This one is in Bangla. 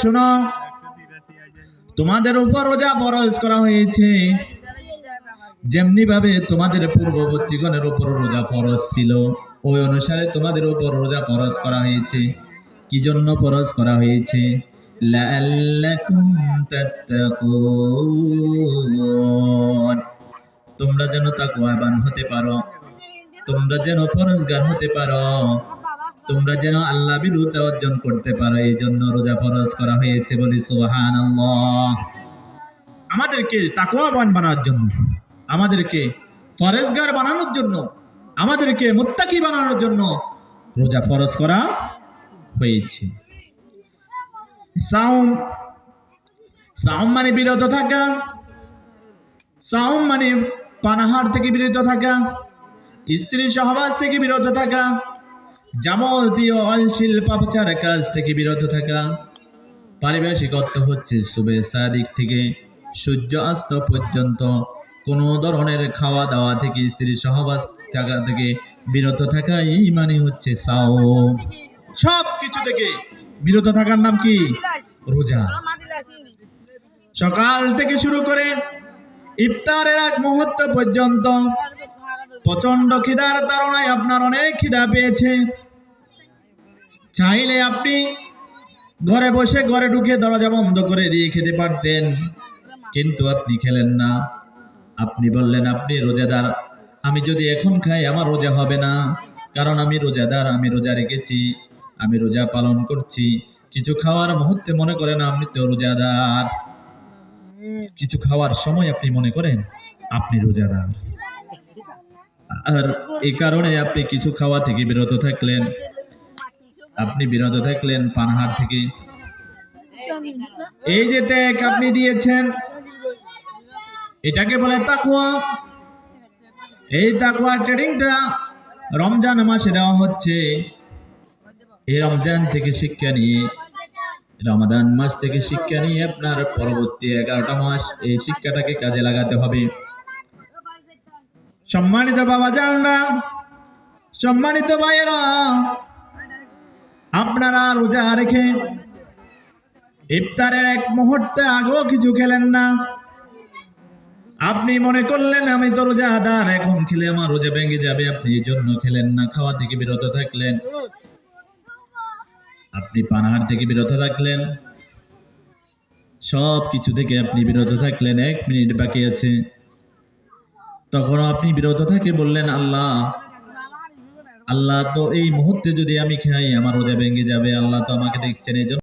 শোনো, তোমাদের উপর রোজা ফরজ করা হয়েছে যেমনি ভাবে তোমাদের পূর্ববর্তীগণের উপর রোজা ফরজ ছিল, ওই অনুসারে তোমাদের উপর রোজা ফরজ করা হয়েছে। কি জন্য ফরজ করা হয়েছে? লাআল্লাকুম তাত্তাকুন, তোমরা যেন তাকওয়াবান হতে পারো, তোমরা যেন ফরজগার হতে পারো, তোমরা যেন আল্লাহ বিরুদ্ধে অর্জন করতে পারো, এই জন্য রোজা ফরজ করা হয়েছে। বলি সুবহানাল্লাহ। আমাদেরকে তাকওয়াবান বানানোর জন্য, আমাদেরকে ফরজগার বানানোর জন্য, আমাদেরকে মুত্তাকি বানানোর জন্য রোজা ফরজ করা হয়েছে। সাওম, সাওম মানে বিরত থাকা, সাওম মানে পানাহার থেকে বিরত থাকা, স্ত্রী সহবাস থেকে বিরত থাকা, যাবতীয় অশ্লীল পাপাচার কাজ থেকে বিরত থাকা। পারিভাষিক অর্থ হচ্ছে সুবে সাদিক থেকে সূর্য অস্ত পর্যন্ত কোনো ধরনের খাওয়া দাওয়া থেকে, স্ত্রী সহবাস থাকা থেকে বিরত থাকা, এই মানে হচ্ছে সাওম। সব কিছু থেকে বিরত থাকার নাম কি? রোজা। সকাল থেকে শুরু করে ইফতারের এক মুহূর্ত পর্যন্ত প্রচন্ড খিদার তাড়নায় আপনার অনেক খিদা পেয়েছে, চাইলে আপনি ঘরে বসে ঘরে ঢুকে দরজা বন্ধ করে দিয়ে খেতে পারতেন, কিন্তু আপনি খেলেন না। আপনি বললেন আপনি রোজাদার, আমি যদি এখন খাই আমার রোজা হবে না, কারণ আমি রোজাদার, আমি রোজা রেখেছি, আমি রোজা পালন করছি। কিছু খাওয়ার মুহূর্তে মনে করেন আপনি তো রোজাদার, কিছু খাওয়ার সময় আপনি মনে করেন আপনি রোজাদার, আর এই কারণে আপনি কিছু খাওয়া থেকে বিরত থাকলেন, আপনি বিরত থাকলেন পানাহার থেকে। এই যে ত্যাগ আপনি দিয়েছেন, এটাকে বলে তাকওয়া। এই তাকওয়ার ট্রেনিংটা রমজান মাসে দেওয়া হচ্ছে। এই রমজান থেকে শিক্ষা নিয়ে, রমাদান মাস থেকে শিক্ষা নিয়ে আপনার পরবর্তী 11টা মাস এই শিক্ষাটাকে কাজে লাগাতে হবে। সম্মানিত বাবাজানরা, সম্মানিত ভাইয়েরা, আপনারা রোজা রেখে ইফতারের এক মুহূর্তে আগেও কিছু খেলেন না, আপনি মনে করলেন আমি তো রোজাদার, এখন খেলে আমার রোজা ভেঙে যাবে, আপনি এই জন্য খেলেন না, খাওয়া থেকে বিরত থাকলেন, আপনি পানাহার থেকে বিরত থাকলেন, সব কিছু থেকে আপনি বিরত থাকলেন। 1 মিনিট বাকি আছে, তখন আপনি বিরত থেকে বললেন আল্লাহ, আল্লাহ তো এই মুহূর্তে যদি আমি খাই আমার রোজা ভেঙে যাবে, আল্লাহ তো আমাকে দেখছেন, এই জন্য